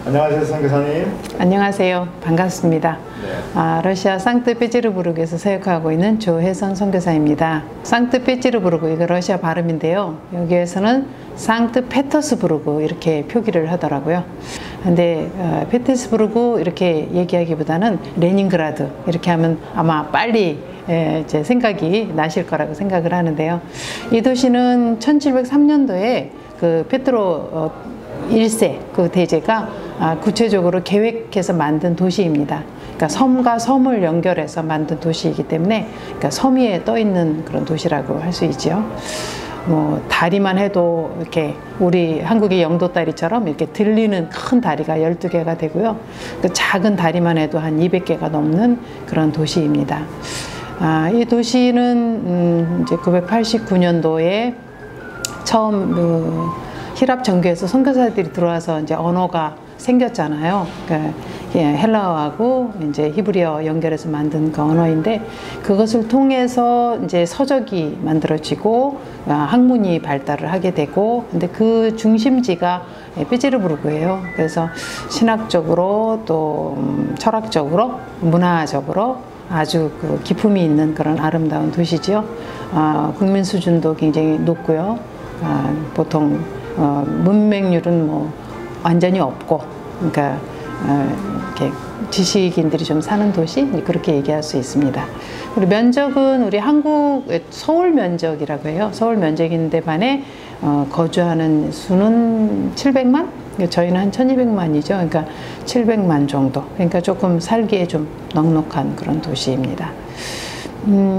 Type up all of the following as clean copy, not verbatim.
안녕하세요, 선교사님. 안녕하세요. 반갑습니다. 네. 러시아 상트페테르부르크에서 사역하고 있는 조혜선 선교사입니다. 상트페테르부르크, 이거 러시아 발음인데요. 여기에서는 상트페터스부르크 이렇게 표기를 하더라고요. 근데 페테스부르크 이렇게 얘기하기보다는 레닌그라드 이렇게 하면 아마 빨리 제 생각이 나실 거라고 생각을 하는데요. 이 도시는 1703년도에 그 페트로 1세 그 대제가 구체적으로 계획해서 만든 도시입니다. 그러니까 섬과 섬을 연결해서 만든 도시이기 때문에 그러니까 섬 위에 떠 있는 그런 도시라고 할 수 있죠. 뭐 다리만 해도 이렇게 우리 한국의 영도 다리처럼 이렇게 들리는 큰 다리가 12개가 되고요. 그 작은 다리만 해도 한 200개가 넘는 그런 도시입니다. 이 도시는 이제 989년도에 처음 히랍 정교에서 선교사들이 들어와서 이제 언어가 생겼잖아요. 그러니까 헬라어하고 이제 히브리어 연결해서 만든 그 언어인데 그것을 통해서 이제 서적이 만들어지고 학문이 발달을 하게 되고 근데 그 중심지가 페테르부르크예요. 그래서 신학적으로 또 철학적으로 문화적으로 아주 그 기품이 있는 그런 아름다운 도시죠. 국민 수준도 굉장히 높고요. 보통 문맹률은 뭐 완전히 없고, 그러니까 이렇게 지식인들이 좀 사는 도시 그렇게 얘기할 수 있습니다. 그리고 면적은 우리 한국의 서울 면적이라고 해요. 서울 면적인데 반해 거주하는 수는 700만? 저희는 한 1200만이죠. 그러니까 700만 정도. 그러니까 조금 살기에 좀 넉넉한 그런 도시입니다.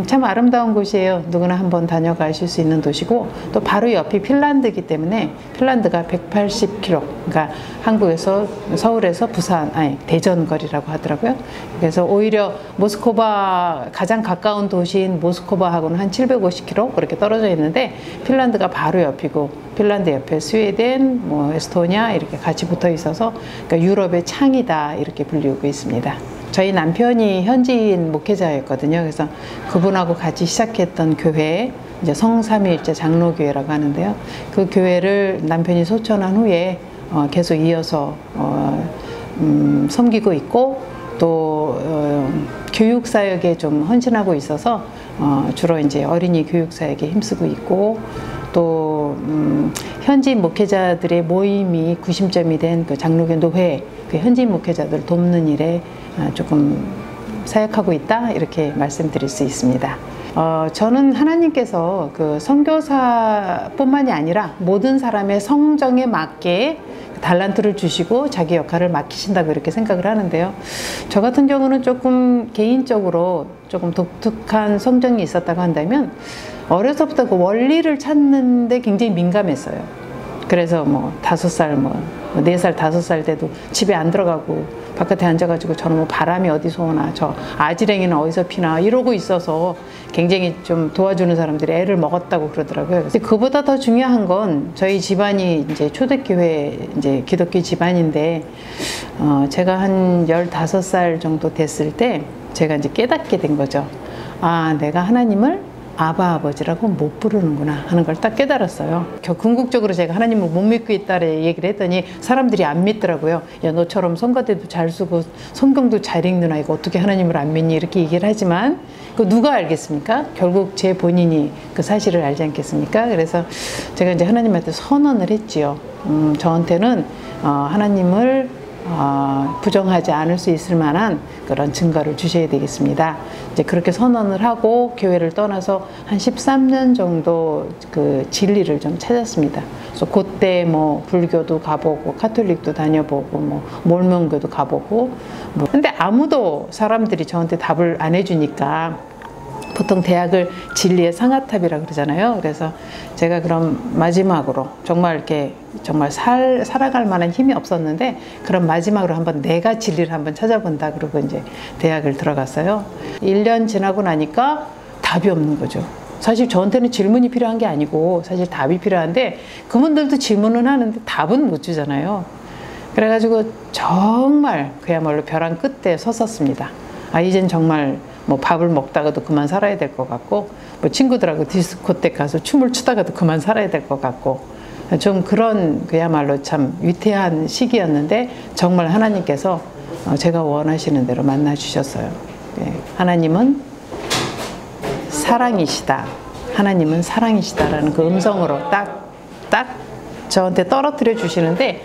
참 아름다운 곳이에요. 누구나 한번 다녀가실 수 있는 도시고 또 바로 옆이 핀란드이기 때문에 핀란드가 180km, 그러니까 한국에서 서울에서 부산, 아니 대전 거리라고 하더라고요. 그래서 오히려 모스크바 가장 가까운 도시인 모스크바하고는 한 750km 그렇게 떨어져 있는데 핀란드가 바로 옆이고 핀란드 옆에 스웨덴, 뭐 에스토니아 이렇게 같이 붙어 있어서 그러니까 유럽의 창이다 이렇게 불리고 있습니다. 저희 남편이 현지인 목회자였거든요. 그래서 그분하고 같이 시작했던 교회, 이제 성삼위일체 장로교회라고 하는데요. 그 교회를 남편이 소천한 후에 계속 이어서 섬기고 있고 또 교육 사역에 좀 헌신하고 있어서 주로 이제 어린이 교육 사역에 힘쓰고 있고 또 현지인 목회자들의 모임이 구심점이 된 그 장로교 노회, 그 현지인 목회자들 돕는 일에 조금 사역하고 있다 이렇게 말씀드릴 수 있습니다. 저는 하나님께서 그 선교사뿐만이 아니라 모든 사람의 성정에 맞게 달란트를 주시고 자기 역할을 맡기신다고 이렇게 생각을 하는데요. 저 같은 경우는 조금 개인적으로 조금 독특한 성정이 있었다고 한다면 어려서부터 그 원리를 찾는데 굉장히 민감했어요. 그래서 뭐 5살, 뭐 4살, 5살 때도 집에 안 들어가고 바깥에 앉아가지고 저는 뭐 바람이 어디서 오나 저 아지랭이는 어디서 피나 이러고 있어서 굉장히 좀 도와주는 사람들이 애를 먹었다고 그러더라고요. 근데 그보다 더 중요한 건 저희 집안이 이제 초대교회 이제 기독교 집안인데 제가 한 15살 정도 됐을 때 제가 이제 깨닫게 된 거죠. 내가 하나님을 아바 아버지라고 못 부르는구나 하는 걸 딱 깨달았어요. 궁극적으로 제가 하나님을 못 믿고 있다를 얘기를 했더니 사람들이 안 믿더라고요. 야, 너처럼 성가대도 잘 쓰고 성경도 잘 읽는 아이가 어떻게 하나님을 안 믿니 이렇게 얘기를 하지만 그 누가 알겠습니까? 결국 제 본인이 그 사실을 알지 않겠습니까? 그래서 제가 이제 하나님한테 선언을 했지요. 저한테는 하나님을 부정하지 않을 수 있을 만한 그런 증거를 주셔야 되겠습니다. 이제 그렇게 선언을 하고 교회를 떠나서 한 13년 정도 그 진리를 좀 찾았습니다. 그래서 그때 뭐 불교도 가보고 카톨릭도 다녀보고 뭐 몰몬교도 가보고 뭐 근데 아무도 사람들이 저한테 답을 안 해주니까 보통 대학을 진리의 상아탑이라고 그러잖아요. 그래서 제가 그럼 마지막으로 정말 이렇게 정말 살아갈 만한 힘이 없었는데 그럼 마지막으로 한번 내가 진리를 한번 찾아본다 그러고 이제 대학을 들어갔어요. 1년 지나고 나니까 답이 없는 거죠. 사실 저한테는 질문이 필요한 게 아니고 사실 답이 필요한데 그분들도 질문은 하는데 답은 못 주잖아요. 그래가지고 정말 그야말로 벼랑 끝에 섰었습니다. 이젠 정말 뭐 밥을 먹다가도 그만 살아야 될 것 같고 뭐 친구들하고 디스코텍 가서 춤을 추다가도 그만 살아야 될 것 같고 좀 그런 그야말로 참 위태한 시기였는데 정말 하나님께서 제가 원하시는 대로 만나 주셨어요. 하나님은 사랑이시다. 하나님은 사랑이시다라는 그 음성으로 딱 저한테 떨어뜨려 주시는데,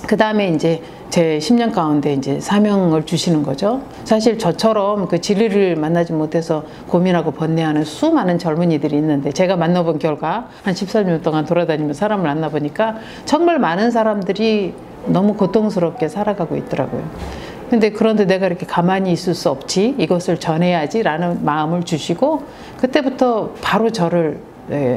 그 다음에 이제 제 10년 가운데 이제 사명을 주시는 거죠. 사실 저처럼 그 진리를 만나지 못해서 고민하고 번뇌하는 수많은 젊은이들이 있는데, 제가 만나본 결과 한 13년 동안 돌아다니면서 사람을 만나보니까 정말 많은 사람들이 너무 고통스럽게 살아가고 있더라고요. 근데 그런데 내가 이렇게 가만히 있을 수 없지, 이것을 전해야지 라는 마음을 주시고, 그때부터 바로 저를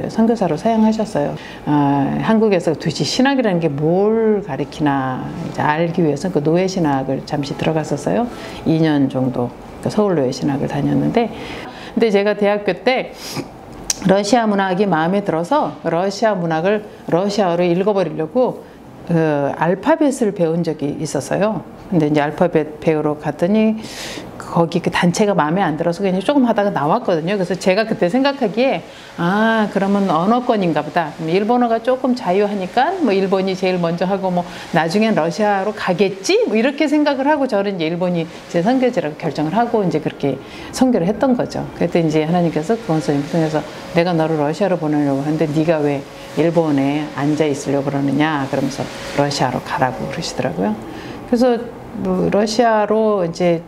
선교사로 사용하셨어요. 한국에서 도대체 신학이라는 게 뭘 가리키나 이제 알기 위해서 그 노예신학을 잠시 들어갔었어요. 2년 정도 서울 노예신학을 다녔는데, 근데 제가 대학교 때 러시아 문학이 마음에 들어서 러시아 문학을 러시아어로 읽어버리려고 알파벳을 배운 적이 있었어요. 근데 이제 알파벳 배우러 갔더니 거기 그 단체가 마음에 안 들어서 그냥 조금 하다가 나왔거든요. 그래서 제가 그때 생각하기에 그러면 언어권인가 보다. 일본어가 조금 자유하니까 뭐 일본이 제일 먼저 하고 뭐 나중엔 러시아로 가겠지? 뭐 이렇게 생각을 하고 저는 이제 일본이 제 선교지라고 결정을 하고 이제 그렇게 선교를 했던 거죠. 그때 이제 하나님께서 그 원수님을 통해서 내가 너를 러시아로 보내려고 하는데 네가 왜 일본에 앉아 있으려고 그러느냐 그러면서 러시아로 가라고 그러시더라고요. 그래서 뭐 러시아로 이제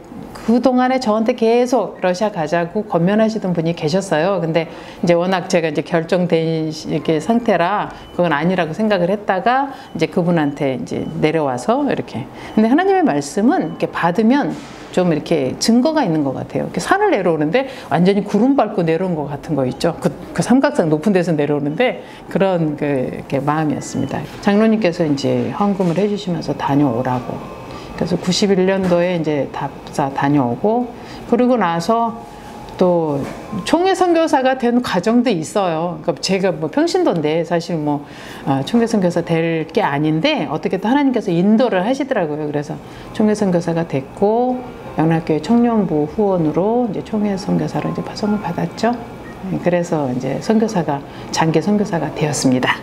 그동안에 저한테 계속 러시아 가자고 권면하시던 분이 계셨어요. 근데 이제 워낙 제가 이제 결정된 이렇게 상태라 그건 아니라고 생각을 했다가 이제 그분한테 이제 내려와서 이렇게. 근데 하나님의 말씀은 이렇게 받으면 좀 이렇게 증거가 있는 것 같아요. 이렇게 산을 내려오는데 완전히 구름 밟고 내려온 것 같은 거 있죠. 그 삼각산 높은 데서 내려오는데 그런 이렇게 마음이었습니다. 장로님께서 이제 헌금을 해주시면서 다녀오라고. 그래서 91년도에 이제 답사 다녀오고, 그리고 나서 또 총회 선교사가 된 과정도 있어요. 그러니까 제가 뭐 평신도인데 사실 뭐 총회 선교사 될 게 아닌데 어떻게 또 하나님께서 인도를 하시더라고요. 그래서 총회 선교사가 됐고 영락교회 청년부 후원으로 이제 총회 선교사로 이제 파송을 받았죠. 그래서 이제 선교사가 장기 선교사가 되었습니다.